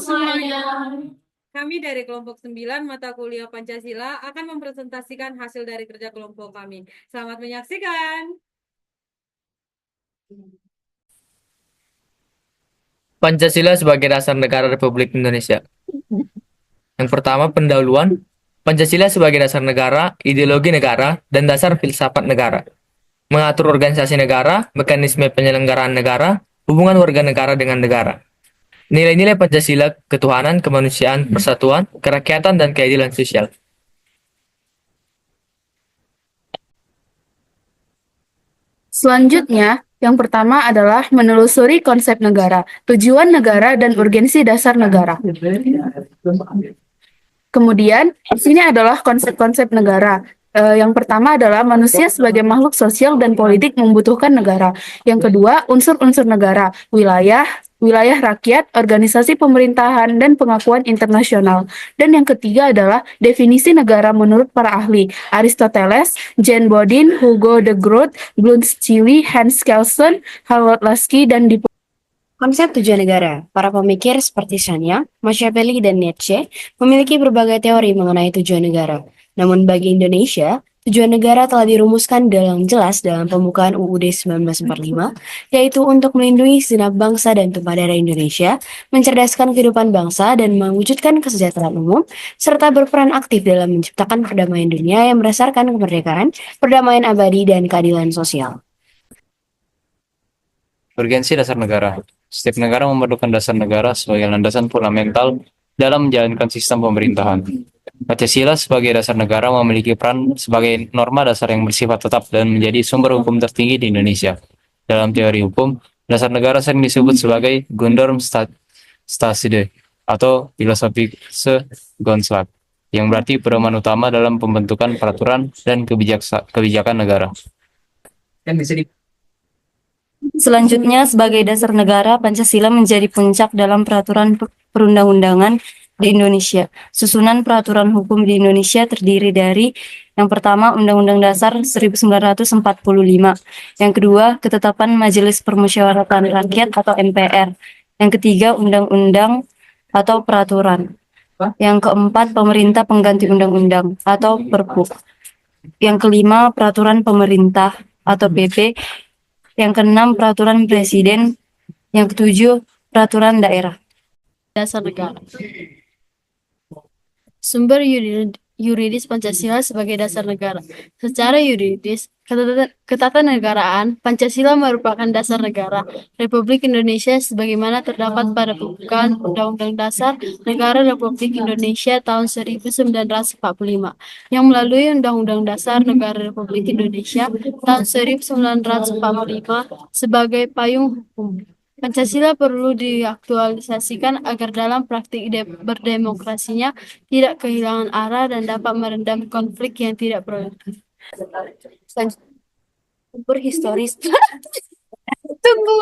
semuanya. Kami dari kelompok 9 mata kuliah Pancasila akan mempresentasikan hasil dari kerja kelompok kami. Selamat menyaksikan. Pancasila sebagai dasar negara Republik Indonesia. Yang pertama, pendahuluan. Pancasila sebagai dasar negara, ideologi negara, dan dasar filsafat negara. Mengatur organisasi negara, mekanisme penyelenggaraan negara, hubungan warga negara dengan negara. Nilai-nilai Pancasila, ketuhanan, kemanusiaan, persatuan, kerakyatan, dan keadilan sosial. Selanjutnya, yang pertama adalah menelusuri konsep negara, tujuan negara, dan urgensi dasar negara. Kemudian, di sini adalah konsep-konsep negara. Yang pertama adalah manusia sebagai makhluk sosial dan politik membutuhkan negara. Yang kedua, unsur-unsur negara, wilayah rakyat, organisasi pemerintahan, dan pengakuan internasional. Dan yang ketiga adalah definisi negara menurut para ahli, Aristoteles, Jane Bodin, Hugo de Groot, Brunschili, Hans Kelsen, Harold Lasky, dan Konsep tujuan negara, para pemikir seperti Shania, Machiavelli, dan Nietzsche memiliki berbagai teori mengenai tujuan negara. Namun bagi Indonesia, tujuan negara telah dirumuskan dengan jelas dalam pembukaan UUD 1945, yaitu untuk melindungi segenap bangsa dan tumpah darah Indonesia, mencerdaskan kehidupan bangsa dan mewujudkan kesejahteraan umum, serta berperan aktif dalam menciptakan perdamaian dunia yang berdasarkan kemerdekaan, perdamaian abadi, dan keadilan sosial. Urgensi dasar negara. Setiap negara memerlukan dasar negara sebagai landasan fundamental dalam menjalankan sistem pemerintahan. Pancasila sebagai dasar negara memiliki peran sebagai norma dasar yang bersifat tetap dan menjadi sumber hukum tertinggi di Indonesia. Dalam teori hukum, dasar negara sering disebut sebagai Grundnormstatudie atau filosofi Gonslag, yang berarti pedoman utama dalam pembentukan peraturan dan kebijakan negara. Selanjutnya, sebagai dasar negara, Pancasila menjadi puncak dalam peraturan perundang-undangan di Indonesia. Susunan peraturan hukum di Indonesia terdiri dari yang pertama, Undang-Undang Dasar 1945. Yang kedua, Ketetapan Majelis Permusyawaratan Rakyat atau MPR. Yang ketiga, Undang-Undang atau Peraturan. Yang keempat, Pemerintah Pengganti Undang-Undang atau Perpu. Yang kelima, Peraturan Pemerintah atau PP. Yang keenam, peraturan presiden. Yang ketujuh, peraturan daerah. Dasar negara. Sumber yuridis Pancasila sebagai dasar negara. Secara yuridis, ketatanegaraan Pancasila merupakan dasar negara Republik Indonesia sebagaimana terdapat pada pembukaan Undang-Undang Dasar Negara Republik Indonesia tahun 1945 yang melalui Undang-Undang Dasar Negara Republik Indonesia tahun 1945 sebagai payung hukum. Pancasila perlu diaktualisasikan agar dalam praktik berdemokrasinya tidak kehilangan arah dan dapat meredam konflik yang tidak produktif. Sumber historis. Tunggu.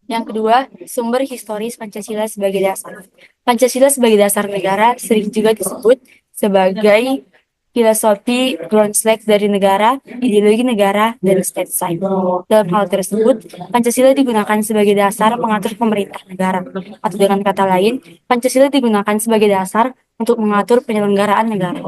Yang kedua, sumber historis Pancasila sebagai dasar. Pancasila sebagai dasar negara sering juga disebut sebagai filosofi Grundslag dari negara, ideologi negara, dan state side. Dalam hal tersebut, Pancasila digunakan sebagai dasar mengatur pemerintah negara. Atau dengan kata lain, Pancasila digunakan sebagai dasar untuk mengatur penyelenggaraan negara.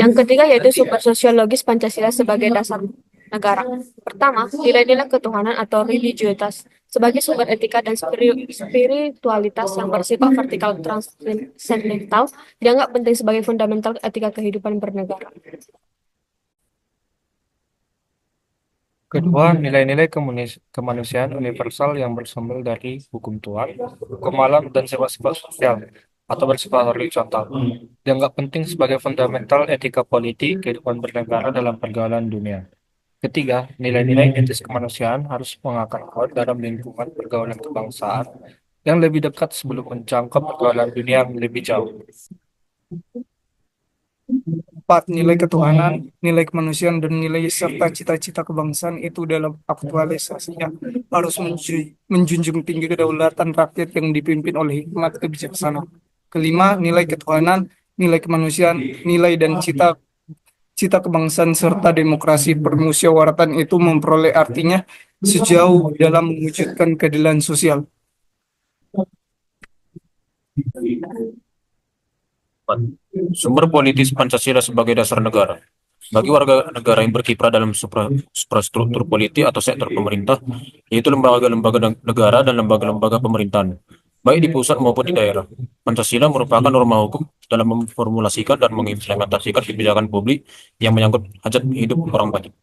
Yang ketiga yaitu sumber sosiologis Pancasila sebagai dasar negara. Pertama, nilai-nilai ketuhanan atau religiusitas sebagai sumber etika dan spiritualitas yang bersifat vertikal transendental dianggap penting sebagai fundamental etika kehidupan bernegara. Kedua, nilai-nilai kemanusiaan universal yang bersumber dari hukum Tuhan, hukum alam, dan sifat-sifat sosial atau bersifat horizontal. Dianggap penting sebagai fundamental etika politik kehidupan bernegara dalam pergaulan dunia. Ketiga, nilai-nilai etis kemanusiaan harus mengakar kuat dalam lingkungan pergaulan kebangsaan yang lebih dekat sebelum menjangkau pergaulan dunia yang lebih jauh. 4. Nilai ketuhanan, nilai kemanusiaan, dan nilai serta cita-cita kebangsaan itu dalam aktualisasinya harus menjunjung tinggi kedaulatan rakyat yang dipimpin oleh hikmat kebijaksanaan. Kelima, nilai ketuhanan, nilai kemanusiaan, nilai dan cita kebangsaan serta demokrasi permusyawaratan itu memperoleh artinya sejauh dalam mewujudkan keadilan sosial. Sumber politis Pancasila sebagai dasar negara. Bagi warga negara yang berkiprah dalam suprastruktur politik atau sektor pemerintah, yaitu lembaga-lembaga negara dan lembaga-lembaga pemerintahan, baik di pusat maupun di daerah. Pancasila merupakan norma hukum dalam memformulasikan dan mengimplementasikan kebijakan publik yang menyangkut hajat hidup orang banyak.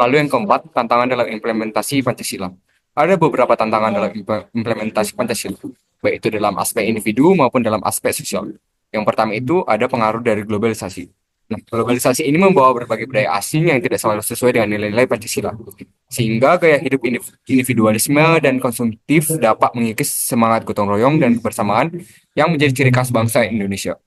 Lalu yang keempat, tantangan dalam implementasi Pancasila. Ada beberapa tantangan dalam implementasi Pancasila, baik itu dalam aspek individu maupun dalam aspek sosial. Yang pertama itu ada pengaruh dari globalisasi. Nah, globalisasi ini membawa berbagai budaya asing yang tidak selalu sesuai dengan nilai-nilai Pancasila, sehingga gaya hidup individualisme dan konsumtif dapat mengikis semangat gotong royong dan kebersamaan yang menjadi ciri khas bangsa Indonesia.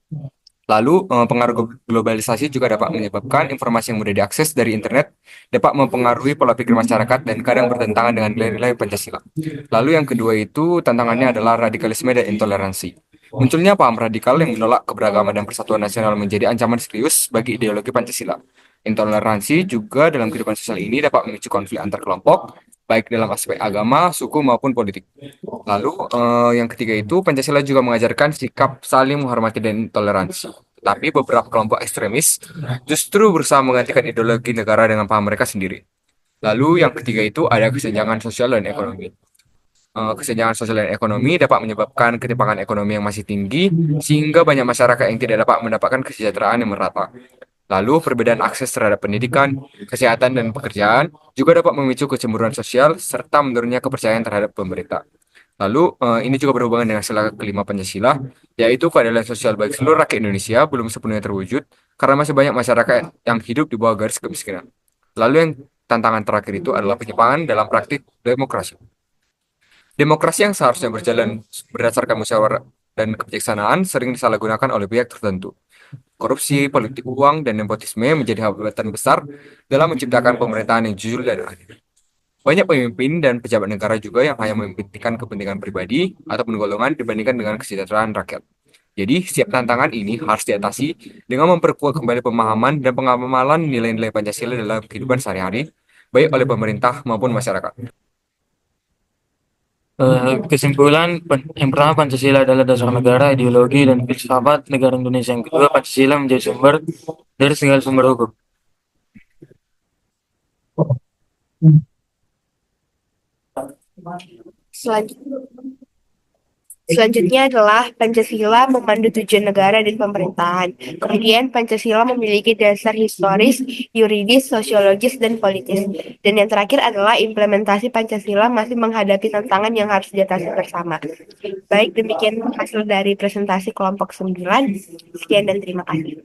Lalu, pengaruh globalisasi juga dapat menyebabkan informasi yang mudah diakses dari internet dapat mempengaruhi pola pikir masyarakat dan kadang bertentangan dengan nilai-nilai Pancasila. Lalu yang kedua itu tantangannya adalah radikalisme dan intoleransi. Munculnya paham radikal yang menolak keberagaman dan persatuan nasional menjadi ancaman serius bagi ideologi Pancasila. Intoleransi juga dalam kehidupan sosial ini dapat memicu konflik antar kelompok, baik dalam aspek agama, suku, maupun politik. Lalu, yang ketiga itu Pancasila juga mengajarkan sikap saling menghormati dan toleransi. Tapi beberapa kelompok ekstremis justru berusaha menggantikan ideologi negara dengan paham mereka sendiri. Lalu yang ketiga itu ada kesenjangan sosial dan ekonomi. Kesenjangan sosial dan ekonomi dapat menyebabkan ketimpangan ekonomi yang masih tinggi, sehingga banyak masyarakat yang tidak dapat mendapatkan kesejahteraan yang merata. Lalu, perbedaan akses terhadap pendidikan, kesehatan, dan pekerjaan juga dapat memicu kecemburuan sosial serta menurunnya kepercayaan terhadap pemerintah. Lalu, ini juga berhubungan dengan sila kelima Pancasila, yaitu keadilan sosial bagi seluruh rakyat Indonesia belum sepenuhnya terwujud karena masih banyak masyarakat yang hidup di bawah garis kemiskinan. Lalu yang tantangan terakhir itu adalah penyimpangan dalam praktik demokrasi. Demokrasi yang seharusnya berjalan berdasarkan musyawarah dan kebijaksanaan sering disalahgunakan oleh pihak tertentu. Korupsi, politik uang, dan nepotisme menjadi hambatan besar dalam menciptakan pemerintahan yang jujur dan adil. Banyak pemimpin dan pejabat negara juga yang hanya mementingkan kepentingan pribadi ataupun golongan dibandingkan dengan kesejahteraan rakyat. Jadi, setiap tantangan ini harus diatasi dengan memperkuat kembali pemahaman dan pengamalan nilai-nilai Pancasila dalam kehidupan sehari-hari, baik oleh pemerintah maupun masyarakat. Kesimpulan, yang pertama Pancasila adalah dasar negara, ideologi, dan filsafat negara Indonesia. Yang kedua, Pancasila menjadi sumber dari segala sumber hukum. Selanjutnya adalah Pancasila memandu tujuan negara dan pemerintahan. Kemudian Pancasila memiliki dasar historis, yuridis, sosiologis, dan politis. Dan yang terakhir adalah implementasi Pancasila masih menghadapi tantangan yang harus diatasi bersama. Baik, demikian hasil dari presentasi kelompok 9. Sekian dan terima kasih.